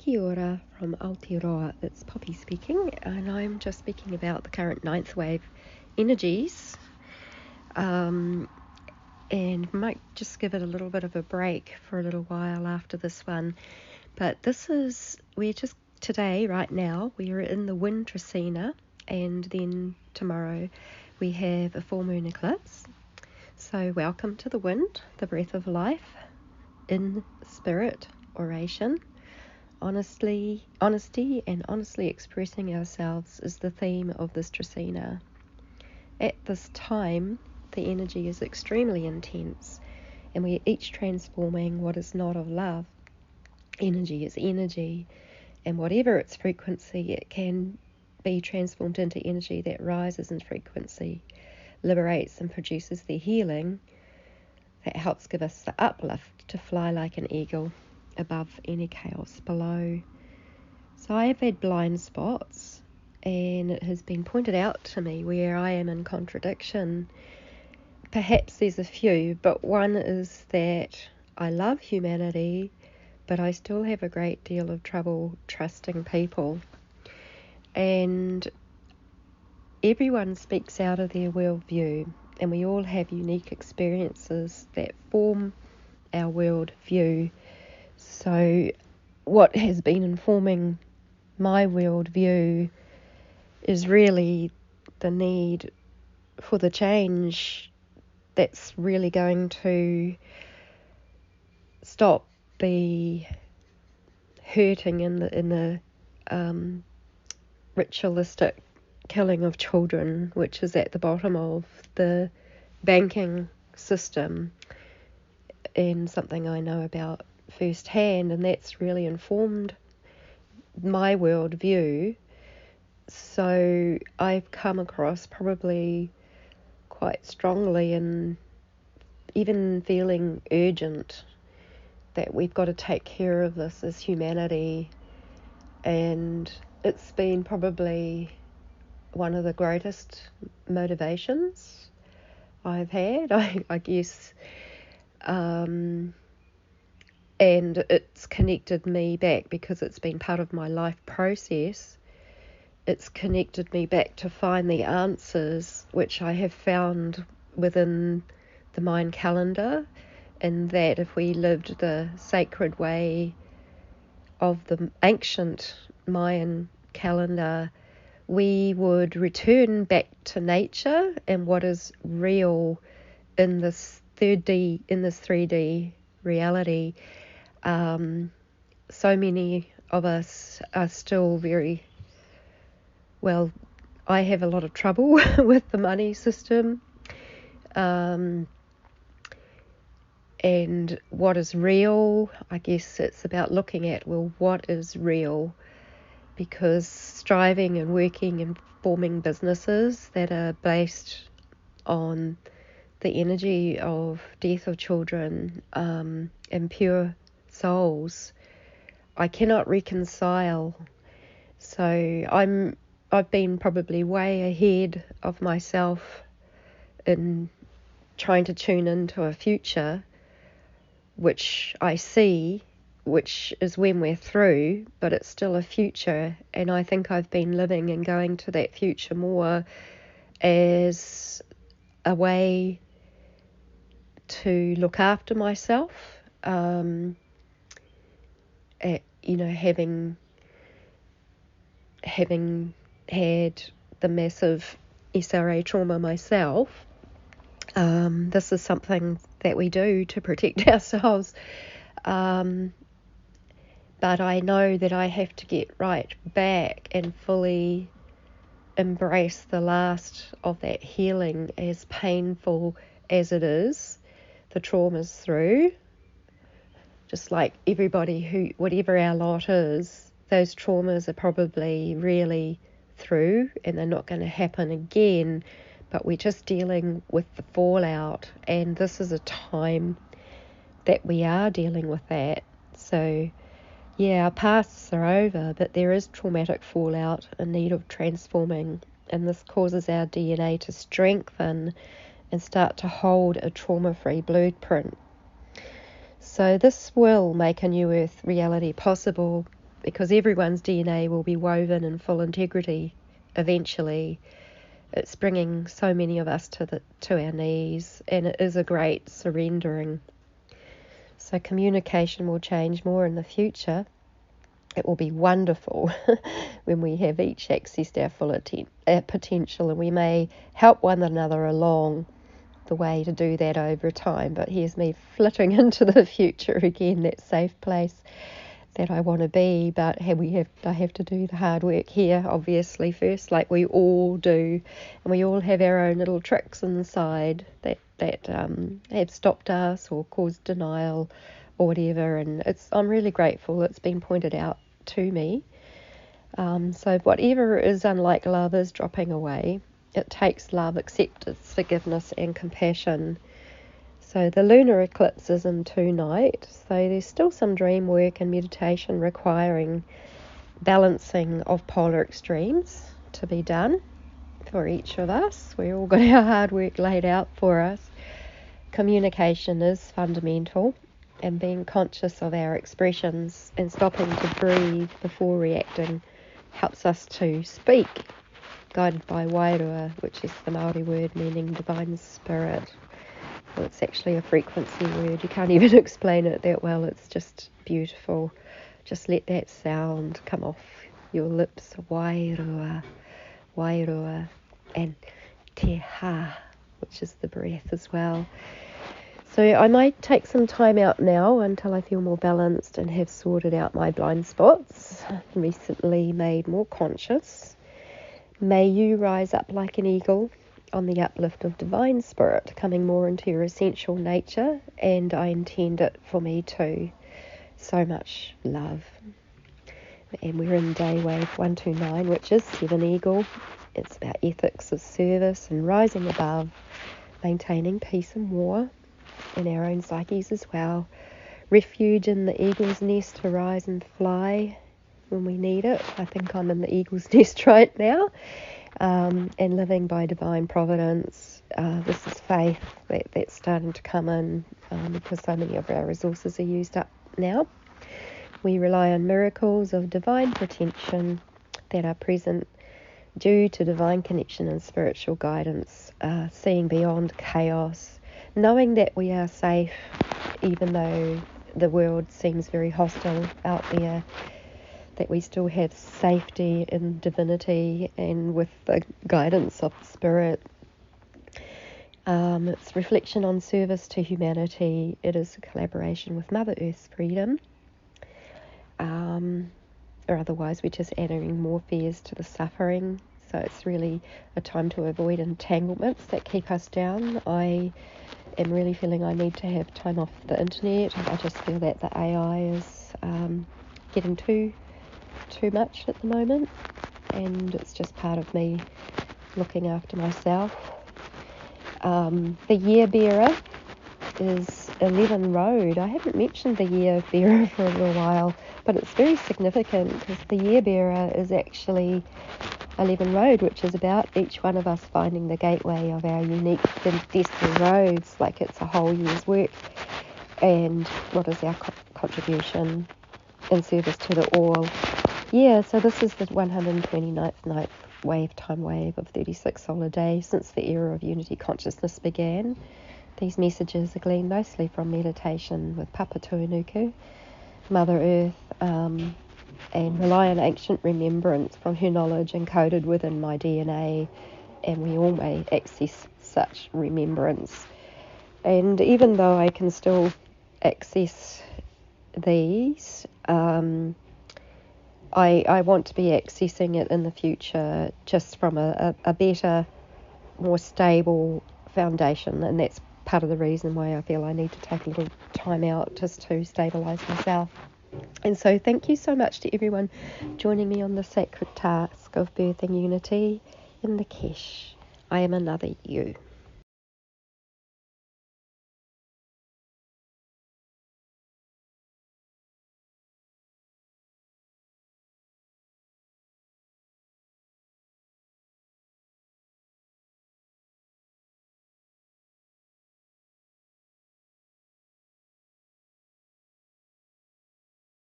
Kia ora from Aotearoa. It's Poppy speaking, and I'm just speaking about the current ninth wave energies, and might just give it a little bit of a break for a little while after this one. But we're just today, right now, we are in the wind TRECENA, and then tomorrow we have a full moon eclipse. So welcome to the wind, the breath of life, in spirit oration. Honesty and honestly expressing ourselves is the theme of this TRECENA. At this time, the energy is extremely intense, and we're each transforming what is not of love. Energy is energy, and whatever its frequency, it can be transformed into energy that rises in frequency, liberates and produces the healing that helps give us the uplift to fly like an eagle above any chaos below. So I have had blind spots, and it has been pointed out to me where I am in contradiction. Perhaps there's a few, but one is that I love humanity, but I still have a great deal of trouble trusting people. And everyone speaks out of their worldview, and we all have unique experiences that form our worldview. So what has been informing my worldview is really the need for the change that's really going to stop the hurting in the ritualistic killing of children, which is at the bottom of the banking system, and something I know about firsthand, and that's really informed my worldview. So I've come across probably quite strongly, and even feeling urgent, that we've got to take care of this as humanity. And it's been probably one of the greatest motivations I've had, I guess. And it's connected me back, because it's been part of my life process. It's connected me back to find the answers, which I have found within the Mayan calendar, and that if we lived the sacred way of the ancient Mayan calendar, we would return back to nature and what is real in this 3D reality. So many of us are still very, well, I have a lot of trouble with the money system, and what is real. I guess it's about looking at, well, what is real, because striving and working and forming businesses that are based on the energy of death of children, and pure souls, I cannot reconcile. So I've been probably way ahead of myself in trying to tune into a future which I see, which is when we're through, but it's still a future, and I think I've been living and going to that future more as a way to look after myself, having had the massive SRA trauma myself. This is something that we do to protect ourselves, but I know that I have to get right back and fully embrace the last of that healing, as painful as it is. The trauma's through, just like everybody whatever our lot is, those traumas are probably really through, and they're not going to happen again, but we're just dealing with the fallout, and this is a time that we are dealing with that. So yeah, our pasts are over, but there is traumatic fallout in need of transforming, and this causes our DNA to strengthen and start to hold a trauma-free blueprint. So this will make a new earth reality possible, because everyone's DNA will be woven in full integrity eventually. It's bringing so many of us to our knees, and it is a great surrendering. So communication will change more in the future. It will be wonderful when we have each accessed our full potential, and we may help one another along the way to do that over time. But here's me flitting into the future again, that safe place that I want to be. But I have to do the hard work here, obviously, first, like we all do, and we all have our own little tricks inside that have stopped us or caused denial or whatever. And I'm really grateful it's been pointed out to me. So whatever is unlike love is dropping away. It takes love, acceptance, forgiveness, and compassion. So the lunar eclipse is in tonight, so there's still some dream work and meditation requiring balancing of polar extremes to be done for each of us. We all got our hard work laid out for us. Communication is fundamental, and being conscious of our expressions and stopping to breathe before reacting helps us to speak, guided by wairua, which is the Māori word meaning divine spirit. Well, it's actually a frequency word. You can't even explain it that well. It's just beautiful. Just let that sound come off your lips. Wairua, wairua, and te ha, which is the breath as well. So I might take some time out now until I feel more balanced and have sorted out my blind spots, recently made more conscious. May you rise up like an eagle on the uplift of divine spirit, coming more into your essential nature, and I intend it for me too. So much love. And we're in day wave 129, which is 7 eagle. It's about ethics of service and rising above, maintaining peace and war in our own psyches as well. Refuge in the eagle's nest to rise and fly when we need it. I think I'm in the eagle's nest right now. And living by divine providence. This is faith that's starting to come in because so many of our resources are used up now. We rely on miracles of divine protection that are present due to divine connection and spiritual guidance, seeing beyond chaos, knowing that we are safe even though the world seems very hostile out there, that we still have safety in divinity and with the guidance of the spirit. It's reflection on service to humanity. It is a collaboration with Mother Earth's freedom. Or otherwise we're just adding more fears to the suffering. So it's really a time to avoid entanglements that keep us down. I am really feeling I need to have time off the internet. I just feel that the AI is getting too much at the moment, and it's just part of me looking after myself. The year bearer is 11 road. I haven't mentioned the year bearer for a little while, but it's very significant because the year bearer is actually 11 road, which is about each one of us finding the gateway of our unique destiny roads, like it's a whole year's work, and what is our contribution in service to the all. Yeah, so this is the 129th time wave of 36 solar days since the era of unity consciousness began. These messages are gleaned mostly from meditation with Papa Tuanuku, Mother Earth, and rely on ancient remembrance from her knowledge encoded within my DNA, and we all may access such remembrance. And even though I can still access these, I want to be accessing it in the future just from a better, more stable foundation, and that's part of the reason why I feel I need to take a little time out just to stabilise myself. And so thank you so much to everyone joining me on the sacred task of birthing unity in the Kesh. I am another you.